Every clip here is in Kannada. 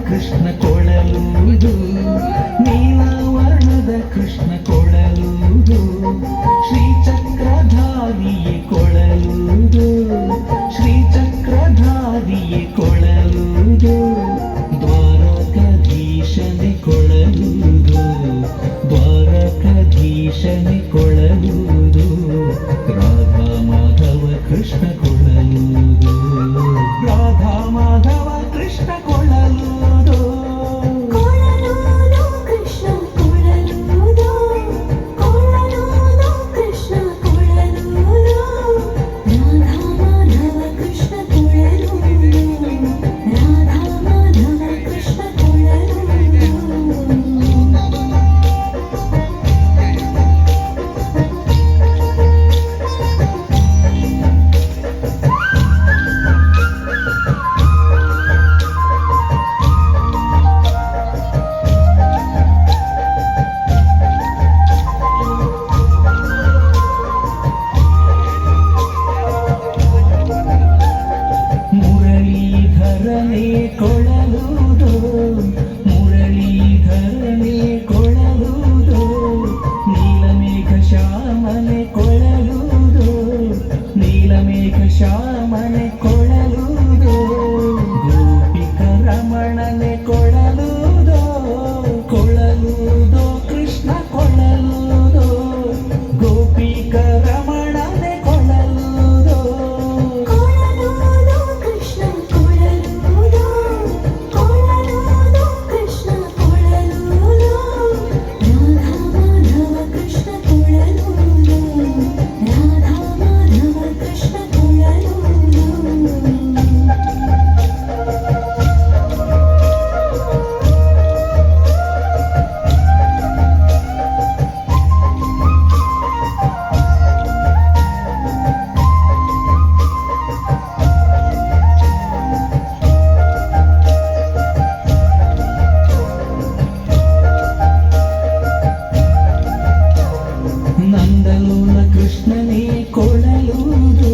ಕೃಷ್ಣ ಕೊಳಲುವುದು, ನೀಲವರ್ಣದ ಕೃಷ್ಣ ಕೊಳಲುವುದು, ಶ್ರೀಚಕ್ರಧಾರಿಯೇ ಕೊಳಲುವುದು, ಶ್ರೀಚಕ್ರಧಾರಿಯೇ ಕೊಳಲುವುದು, ದ್ವಾರಕಾಧೀಶನೇ ಕೊಳಲುವುದು, ದ್ವಾರಕಾಧೀಶನೇ ಕೊಳಲುವುದು, ರಾಧಾ ಮಾಧವ ಕೃಷ್ಣ ಕೊಳಲುವುದು, ರಾಧಾ ಮಾಧವ ಕೃಷ್ಣ ಕೊಳಲುವುದು, ಕೊಳಲುವುದು ಕೃಷ್ಣ ಕೊಳಲುವುದು, ಕೊಳಲುವುದು ಕೃಷ್ಣ ಕೊಳಲುವುದು, ರಾಧಾ ಮಾಧವ ಕೃಷ್ಣ ಕೊಳಲುವುದು, ರಾಧಾ ಮಾಧವ ಕೃಷ್ಣ ಕೊಳಲುವುದು. ಮುರಳೀಧರನೇ ಕೊಳಲುವುದು, ಮುರಳೀಧರನೇ ಕೊಳಲುವುದು, ನೀಲಮೇಘ ಶ್ಯಾಮನೆ ಕೊಳಲುವುದು, ನೀಲಮೇಘ ಶ್ಯಾಮನೆ ಕೊಳಲುವುದು, ಗೋಪಿಕ ರಮಣನೆ ಕೊಳಲುವುದು, ಕೊಳಲುವುದು ಕೃಷ್ಣ ಕೊಳಲುವುದು, ಗೋಪಿಕ ರಮಣನೆ ಕೊಳಲುವುದು, ಕೊಳಲುವುದು ಕೃಷ್ಣ ಕೊಳಲುವುದು, ಕೊಳಲುವುದು ಕೃಷ್ಣ ಕೊಳಲುವುದು, ರಾಧಾ ಮಾಧವ ಕೃಷ್ಣ ಕೊಳಲುವುದು, ರಾಧಾ ಮಾಧವ ಕೃಷ್ಣ ಕೊಳಲುವುದು. ನಂದಲೋಲ ಕೃಷ್ಣನೇ ಕೊಳಲುವುದು,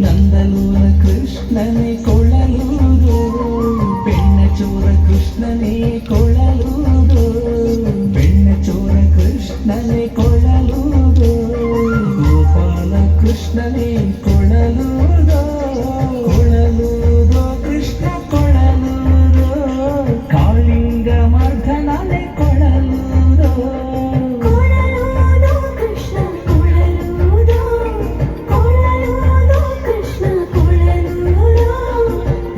ನಂದಲೋಲ ಕೃಷ್ಣನೇ ಕೊಳಲುವುದು, ಬೆಣ್ಣಚೋರ ಕೃಷ್ಣನೇ ಕೊಳಲುವುದು, ಬೆಣ್ಣಚೋರ ಕೃಷ್ಣನೇ ಕೊಳಲುವುದು, ಗೋಪಾಲ ಕೃಷ್ಣನೇ ಕೊಳಲುವುದು, ಕೊಳಲುವುದು ಕೃಷ್ಣ ಕೊಳಲುವುದು, ಕಾಳಿಂಗ ಮರ್ಧನನೇ ಕೊಳಲುವುದು, ಕೊಳಲುವುದು ಕೃಷ್ಣ ಕೊಳಲುವುದು, ಕೊಳಲುವುದು ಕೃಷ್ಣ ಕೊಳಲುವುದು,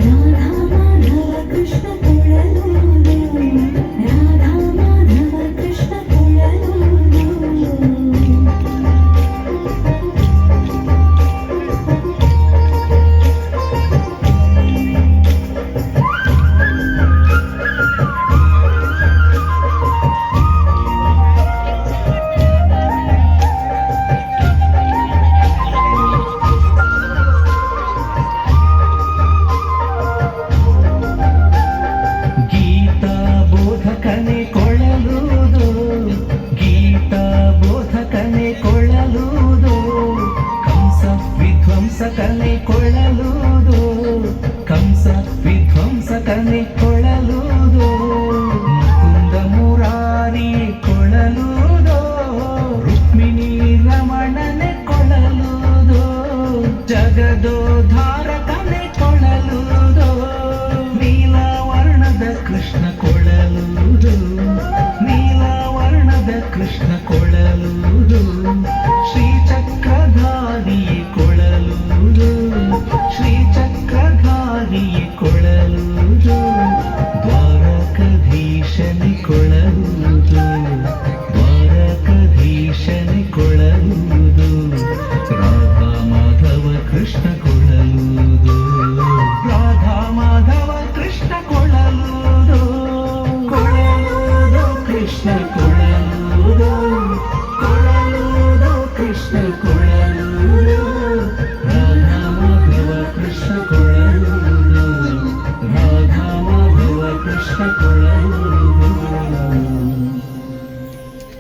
ರಾಧಾ ಮಾಧವ ಕೃಷ್ಣ ಕೊಳಲುವುದು, ರಾಧಾ ಮಾಧವ ಕೃಷ್ಣ ಕೊಳಲುವುದು. ಗೀತಾ ಬೋಧಕನೇ ಕೊಳಲುವುದು, ಗೀತಾ ಬೋಧಕನೇ ಕೊಳಲುವುದು, ಕಂಸ ವಿಧ್ವಂಸಕನೇ ಕೊಳಲುವುದು, ಕಂಸ ವಿಧ್ವಂಸಕನೇ ಕೊಳಲುವುದು, ಮುಕುಂದ ಮುರಾರಿ ಕೊಳಲುವುದು, ರುಕ್ಮಿಣಿ ರಮಣನೆ ಕೊಳಲುವುದು, ಜಗದೋದ್ಧಾರಕನೇ ಕೊಳಲುವುದು, ನೀಲವರ್ಣದ ಕೃಷ್ಣ ಕೊಳಲುವುದು, ನೀಲವರ್ಣದ ಕೃಷ್ಣ ಕೊಳಲುವುದು, ಶ್ರೀಚಕ್ರಧಾರಿಯೇ ಕೊಳಲುವುದು, ಶ್ರೀಚಕ್ರಧಾರಿಯೇ ಕೊಳಲುವುದು, ದ್ವಾರಕಾಧೀಶನೇ ಕೊಳಲುವುದು, ದ್ವಾರಕಾಧೀಶನೇ ಕೊಳಲುವುದು, ರಾಧಾ ಮಾಧವ ಕೃಷ್ಣ ಕೊಳಲುವುದು, ರಾಧಾ ಮಾಧವ ಕೃಷ್ಣ ಕೊಳಲುವುದು, ಕೊಳಲುವುದು ಕೃಷ್ಣ ಕೊಳಲುವುದು, ಕೊಳಲುವುದು ಕೃಷ್ಣ ಕೊಳಲುವುದು.